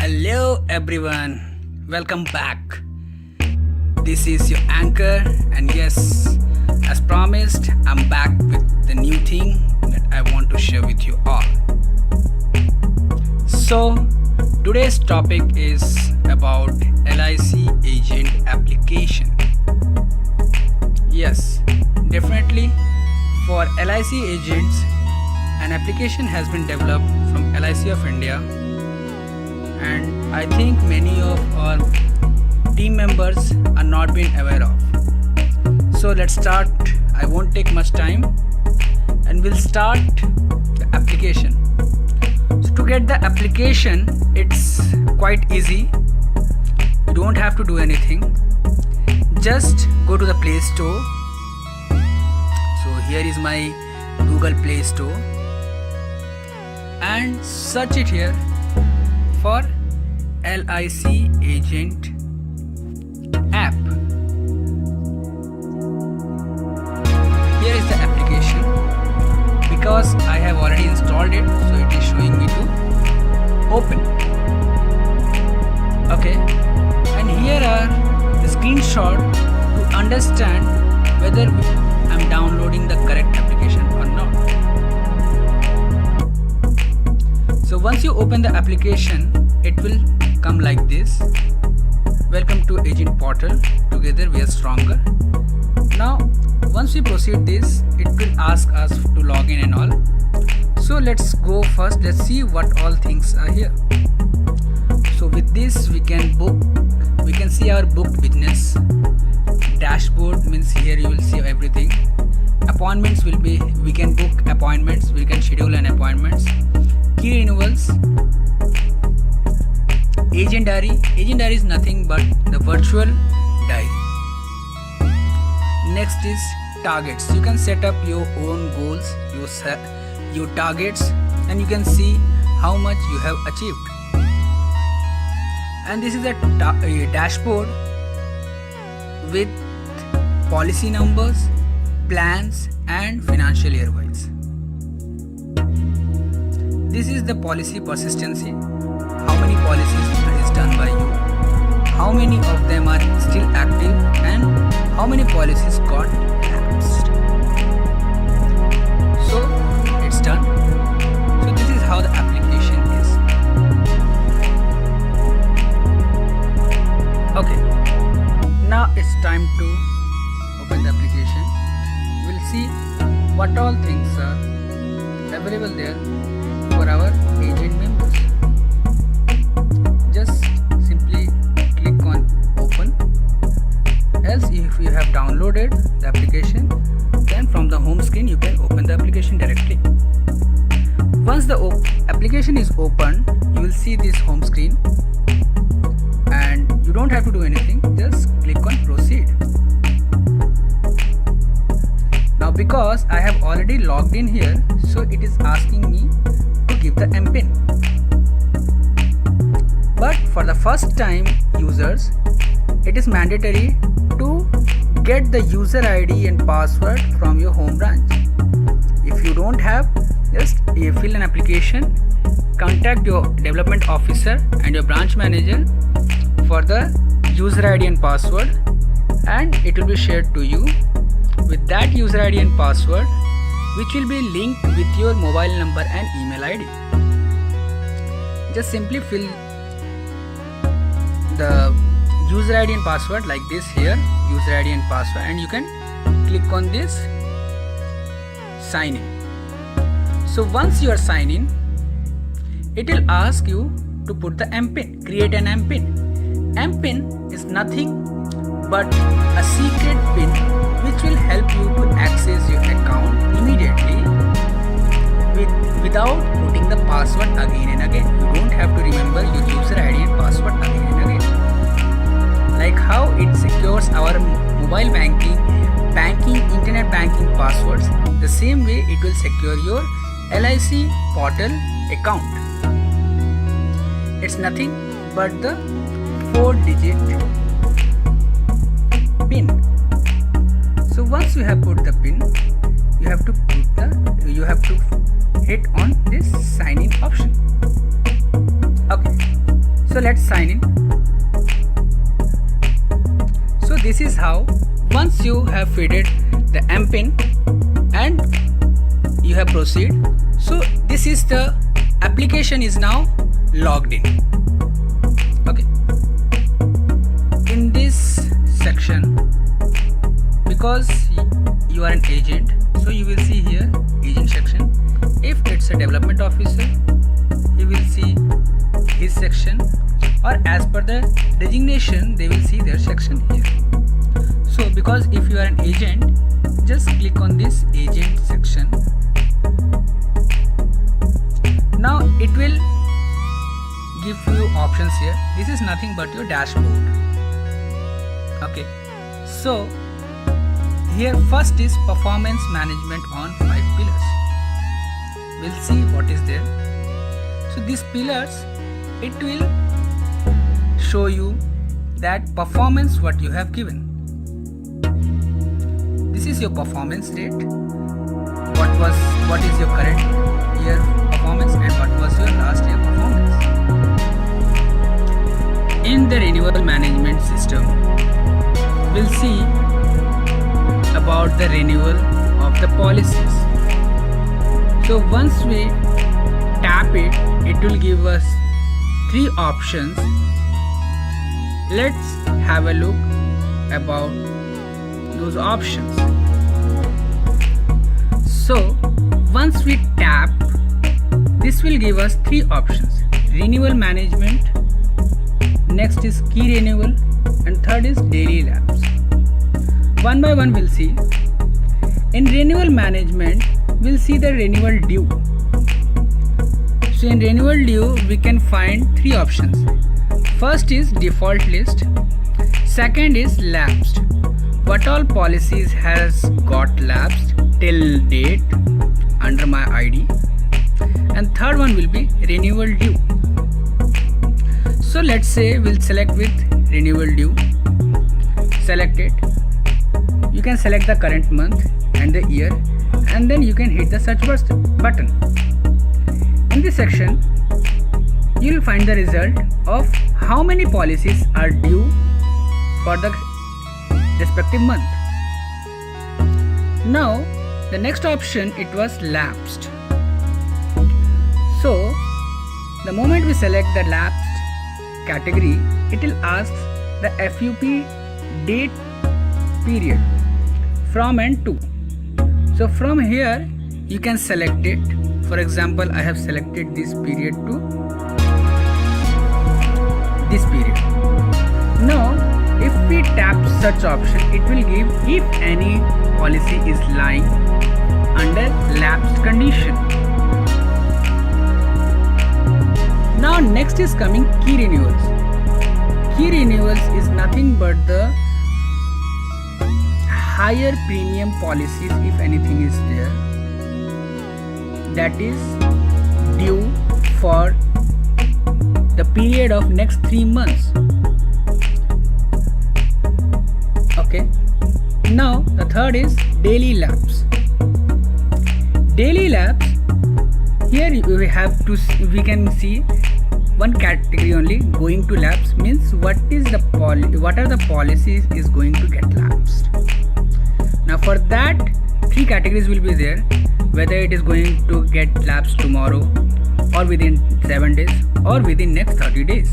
Hello everyone, welcome back. This is your anchor, and yes, as promised, I'm back with the new thing that I want to share with you all. So, today's topic is about LIC agent application. Yes, definitely for LIC agents, an application has been developed from LIC of India, and I think many of our team members are not being aware of. So let's start. I won't take much time, and we'll start the application. So to get the application, it's quite easy. You don't have to do anything. Just go to the Play Store. So here is my Google Play Store, and search it here for LIC agent app. Here is the application. Because I have already installed it, so it is showing me to open. Okay, and here are the screenshot to understand whether I'm downloading the correct application or not. So once you open the application, it will come like this. Welcome to Agent Portal. Together we are stronger. Now, once we proceed this, it will ask us to log in and all. So let's go first. Let's see what all things are here. So with this, we can see our booked business. Dashboard means here you will see everything. Appointments will be, we can book appointments, we can schedule an appointments. Key renewals. Agent diary. Agent diary is nothing but the virtual diary. Next is targets. You can set up your own goals, your targets, and you can see how much you have achieved. And this is a dashboard with policy numbers, plans, and financial year wise. This is the policy persistency. How many policies is done by you? How many of them are still active, and how many policies got lapsed? So it's done. So this is how the application is. Okay. Now it's time to open the application. We'll see what all things are available there for our agent members. Just simply click on open. Else, if you have downloaded the application, then from the home screen you can open the application directly. Once the application is open, you will see this home screen, and you don't have to do anything. Just click on proceed. Now because I have already logged in here, so it is asking me to give the MPIN. But for the first time users, it is mandatory to get the user ID and password from your home branch. If you don't have, just fill an application, contact your development officer and your branch manager for the user ID and password, and it will be shared to you. With that user ID and password, which will be linked with your mobile number and email ID. Just simply fill the user ID and password like this here, user ID and password, and you can click on this sign in. So once you are signed in, it will ask you to put the MPIN, create an MPIN. MPIN is nothing but a secret PIN which will help you to access your account immediately without putting the password again and again. You don't have to remember your user ID and password again and again. Like how it secures our mobile banking, internet banking passwords, the same way it will secure your LIC portal account. It's nothing but the 4-digit PIN. So once you have put the PIN, you have to hit on this sign in option. Okay, So let's sign in. So this is how, once you have fed the MPIN and you have proceed, so this is the application is now logged in. Okay, in this section, because you are an agent, so you will see here agent section. If it's a development officer, you will see his section, or as per the designation they will see their section here. So because if you are an agent, just click on this agent section. Now it will give you options here. This is nothing but your dashboard. Okay, so here first is performance management on 5 pillars. We'll see what is there. So these pillars, it will show you that performance what you have given. This is your performance rate. What is your current year performance and what was your last year performance. In the renewal management system, we'll see about the renewal of the policies. So once we tap it, it will give us 3 options. Let's have a look about those options. So once we tap, this will give us 3 options: renewal management, next is key renewal, and third is daily lapse. One by one we'll see. In renewal management, we'll see the renewal due. So in renewal due, we can find 3 options. First is default list, second is lapsed, what all policies has got lapsed till date under my ID, and third one will be renewal due. So let's say we'll select with renewal due. Select it. You can select the current month and the year, and then you can hit the search button. In this section, you will find the result of how many policies are due for the respective month. Now the next option, it was lapsed. So the moment we select the lapsed category, it will ask the FUP date period from and to. So from here you can select it. For example, I have selected this period to this period. Now if we tap search option, it will give if any policy is lying under lapsed condition. Now next is coming key renewals. Key renewals is nothing but the higher premium policies, if anything is there, that is due for the period of next 3 months. Okay. Now the third is daily lapse. Daily lapse, here we can see one category only, going to lapse, means what are the policies is going to get lapsed. Now for that 3 categories will be there, whether it is going to get lapsed tomorrow or within 7 days or within next 30 days.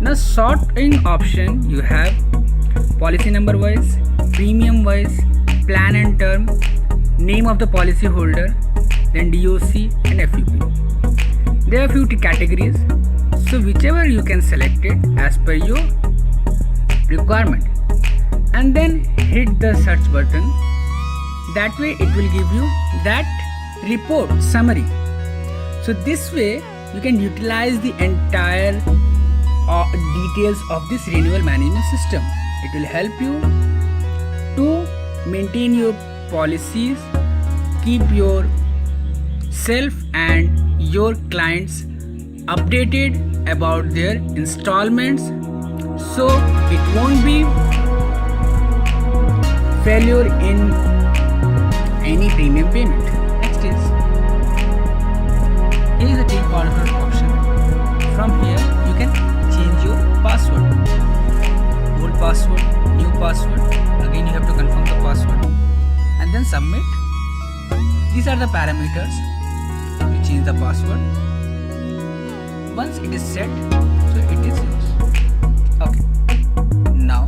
Now sorting option, you have policy number wise, premium wise, plan and term, name of the policy holder, then DOC and FUP. There are few categories, so whichever you can select it as per your requirement, and then hit the search button. That way it will give you that report summary. So this way you can utilize the entire details of this renewal management system. It will help you to maintain your policies, keep your self and your clients updated about their installments, so it won't be failure in any premium payment. Next is, here is a take order option. From These are the parameters to change the password. Once it is set, so it is yours. Okay. Now,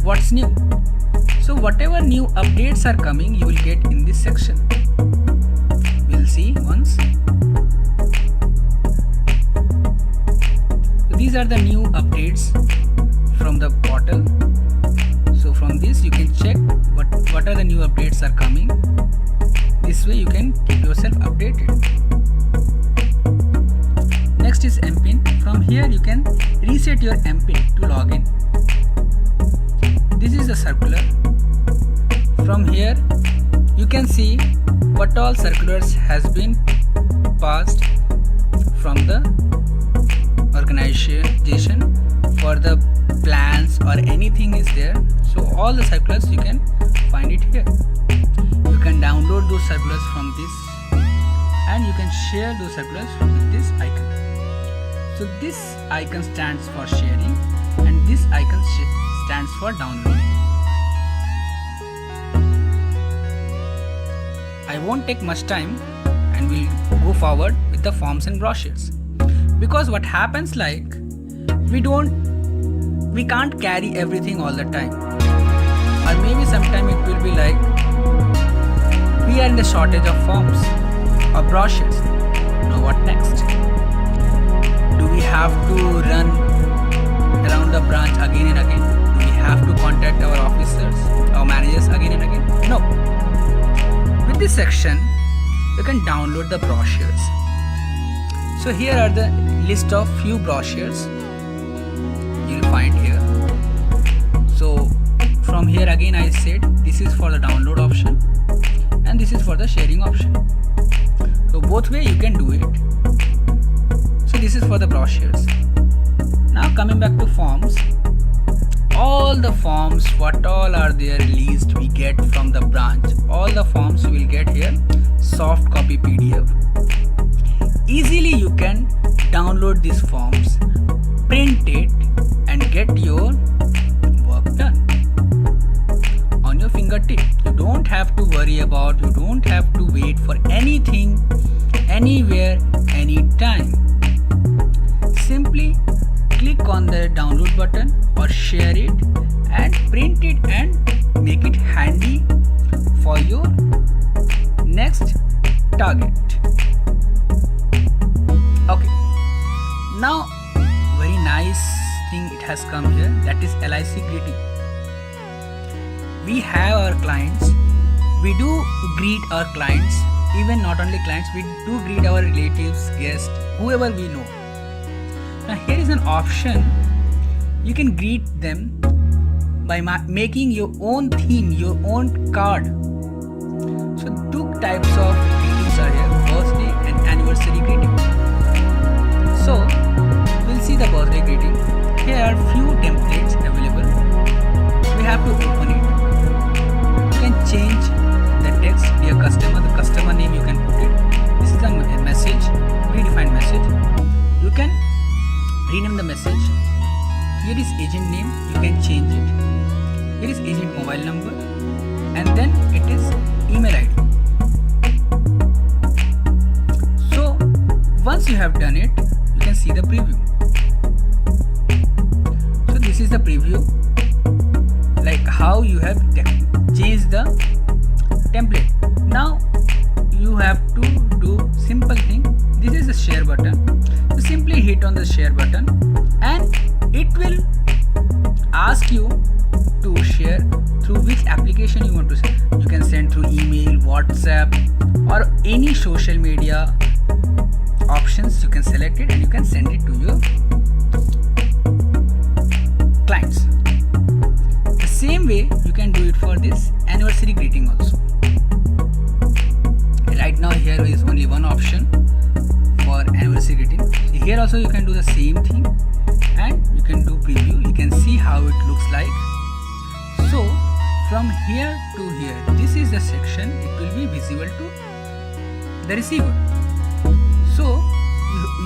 what's new? So whatever new updates are coming, you will get in this section. We'll see once. So these are the new updates from the portal. So from this you can check what are the new updates are coming. This way you can keep yourself updated. Next is MPIN. From here you can reset your MPIN to log in. This is the circular. From here you can see what all circulars has been passed from the organization for the plans or anything is there. So all the circulars you can find it here. You can download those circulars from this and you can share those circulars with this icon. So this icon stands for sharing and this icon stands for downloading. I won't take much time and we'll go forward with the forms and brochures. Because what happens like we can't carry everything all the time. Or maybe sometime it will be like we are in the shortage of forms or brochures. Now what next? Do we have to run around the branch again and again? Do we have to contact our officers, our managers again and again? No. With this section, you can download the brochures. So here are the list of few brochures you'll find here. So from here again I said this is for the download option and this is for the sharing option. So both way you can do it. So this is for the brochures. Now coming back to forms. All the forms what all are there released we get from the branch. All the forms you will get here soft copy PDF. Easily you can download these forms, print it and get your work done on your fingertip. You don't have to worry about, you don't have to wait for anything, anywhere, anytime. Simply click on the download button or share it and print it and make it handy for your next target. Okay, now very nice thing it has come here, that is LIC greeting. We have our clients, we do greet our clients, even not only clients, we do greet our relatives, guests, whoever we know. Now here is an option, you can greet them by making your own theme, your own card. So two types of greetings are here, birthday and anniversary greeting. So we'll see the birthday greeting. Here are few templates available. We have to open it. You can change the text, dear customer, the customer name you can put it. This is a message, predefined message. You can rename the message. Here is agent name, you can change it. Here is agent mobile number and then it is email ID. So once you have done it, you can see the preview. So this is the preview, like how you have changed the template. Now you have to do simple thing. This is the share button. So simply hit on the share button and it will ask you to share through which application you want to send. You can send through email, WhatsApp or any social media options. You can select it and you can send it to your clients. The same way you can do it for this anniversary greeting also. Right now here is only one option for anniversary greeting. Here also you can do the same thing and you can do preview. You can see how it looks like. So from here to here, this is the section, it will be visible to the receiver. So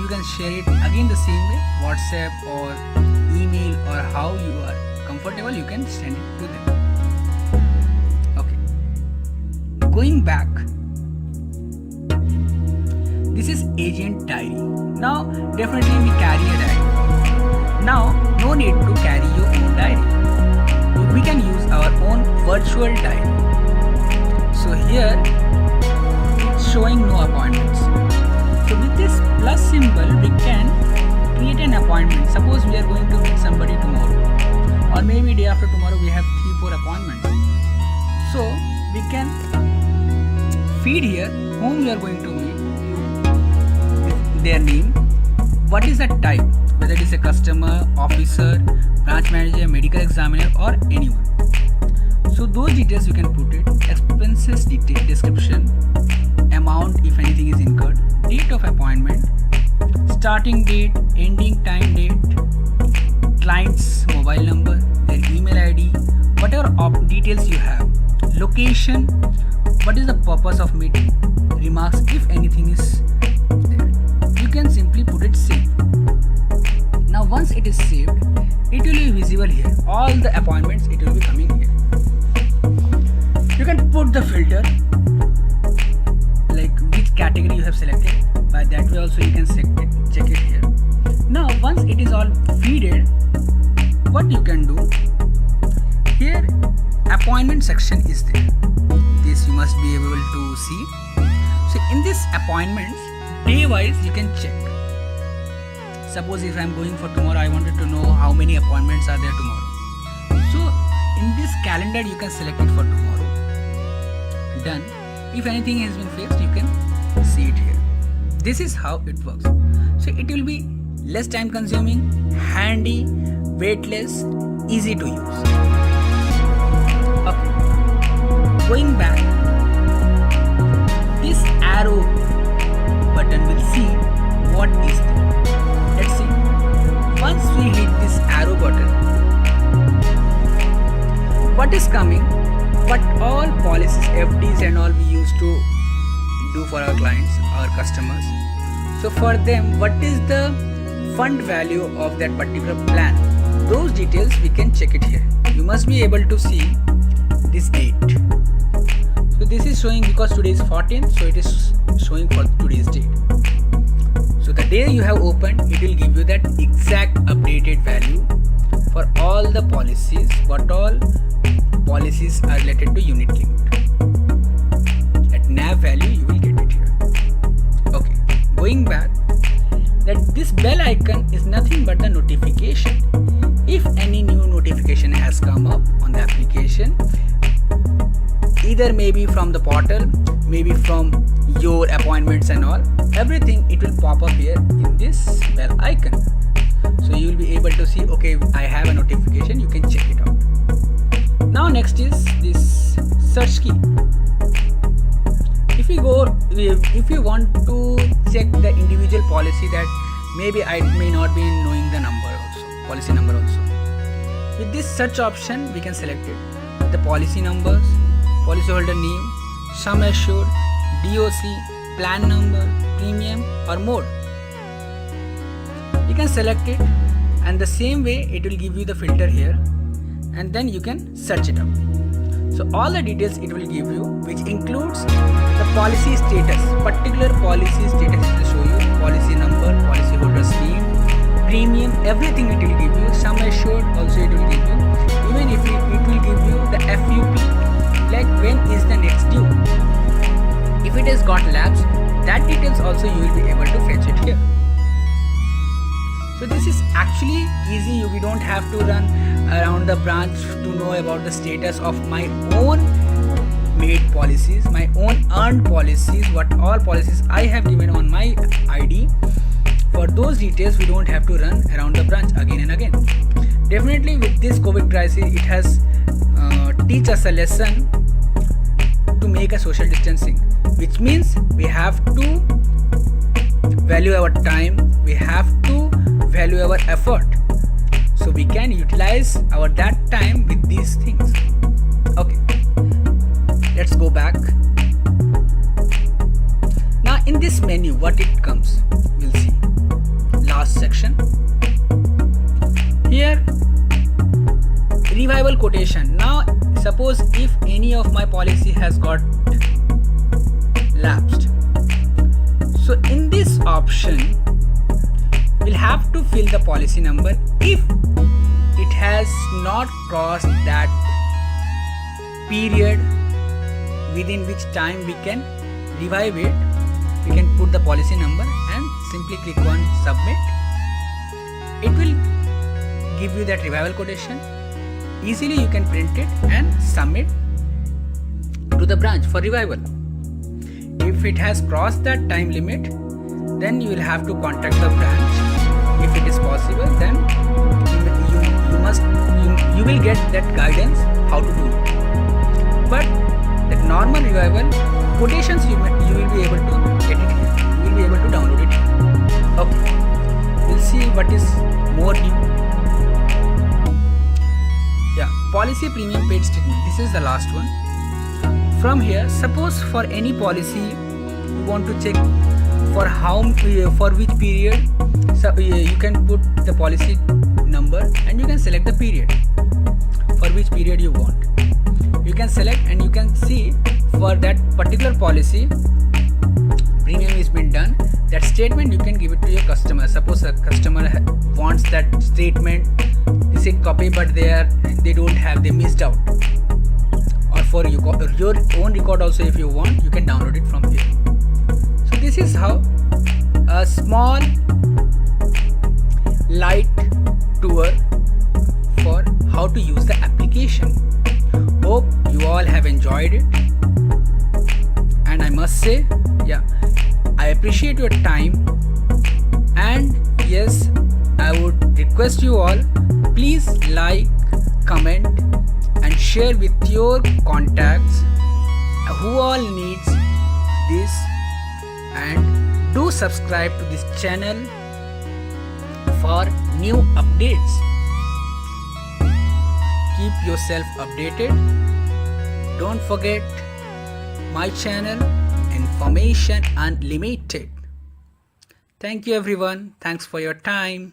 you can share it again the same way, WhatsApp or email or how you are comfortable, you can send it to them. Okay. going back, this is agent diary. Now definitely we carry a diary. Now no need to carry your own diary. We can use our own virtual diary. So here it's showing no appointments. So with this plus symbol we can create an appointment. Suppose we are going to meet somebody tomorrow, or maybe day after tomorrow we have 3-4 appointments. So we can feed here whom we are going to meet, their name, what is the type, whether it is a customer, officer, branch manager, medical examiner or anyone. So those details you can put it, expenses detail, description, amount if anything is incurred, date of appointment, starting date, ending time date, client's mobile number, their email ID, whatever details you have, location, what is the purpose of meeting, remarks if anything is there. You can simply put it save. Now once it is saved, it will be visible here. All the appointments it will be coming here. You can put the filter like which category you have selected. By that way also you can check it here. Now once it is all feeded, what you can do here, appointment section is there. This you must be able to see. So in this appointments, day wise you can check. Suppose if I am going for tomorrow, I wanted to know how many appointments are there tomorrow. So in this calendar you can select it for tomorrow. Done. If anything has been fixed, you can see it here. This is how it works. So it will be less time consuming, handy, weightless, easy to use. Okay. Going back, this arrow button will see what is there. Let's see. Once we hit this arrow button, what is coming? What all policies, FDs and all we used to do for our clients, our customers. So for them, what is the fund value of that particular plan? Those details we can check it here. You must be able to see this date. So this is showing because today is 14th, so it is showing for today's date. So the day you have opened, it will give you that exact updated value for all the policies, what all policies are related to unit limit. At NAV value you will get it here. Okay, going back, that this bell icon is nothing but the notification. If any new notification has come up on the application, either maybe from the portal, maybe from your appointments and all, everything it will pop up here in this bell icon. So you will be able to see, okay, I have a notification, you can check it out. Now next is this search key. If you want to check the individual policy that maybe I may not be knowing the number also, policy number also. With this search option, we can select it. The policy numbers, policyholder name, sum assured, DOC, plan number, premium or mode. You can select it, and the same way it will give you the filter here, and then you can search it up. So all the details it will give you, which includes the policy status, particular policy status it will show you, policy number, policyholder's name, premium, everything it will give you, sum assured also it will give you, even if it will give you the FUP, like when is the next due. If it has got lapse, that details also you will be able to fetch it here. So this is actually easy. We don't have to run around the branch to know about the status of my own made policies, my own earned policies, what all policies I have given on my ID. For those details, we don't have to run around the branch again and again. Definitely with this COVID crisis, it has teach us a lesson to make a social distancing, which means we have to value our time, we have to value our effort, so we can utilize our that time with these things. Okay, let's go back. Now in this menu, what it comes, we'll see. Last section here, revival quotation. Now suppose if any of my policy has got lapsed. So in this option, we'll have to fill the policy number if it has not crossed that period within which time we can revive it. We can put the policy number and simply click on submit. It will give you that revival quotation. Easily you can print it and submit to the branch for revival. If it has crossed that time limit, then you will have to contact the branch. If it is possible, then you will get that guidance how to do it. But the normal revival quotations you will be able to get it here. You will be able to download it here. Okay, we'll see what is more new. Yeah, policy premium paid statement. This is the last one. From here, suppose for any policy you want to check for which period, so you can put the policy number and you can select the period for which period you want. You can select and you can see for that particular policy premium is been done. That statement you can give it to your customer. Suppose a customer wants that statement, they say copy, but they don't have, they missed out. Or for your own record also, if you want, you can download it from here. So this is how a small light tour for how to use the application. Hope you all have enjoyed it, and I must say, yeah, I appreciate your time, and yes, I would request you all, please like, comment and share with your contacts who all needs this, and do subscribe to this channel for new updates. Keep yourself updated. Don't forget my channel, Information Unlimited. Thank you everyone. Thanks for your time.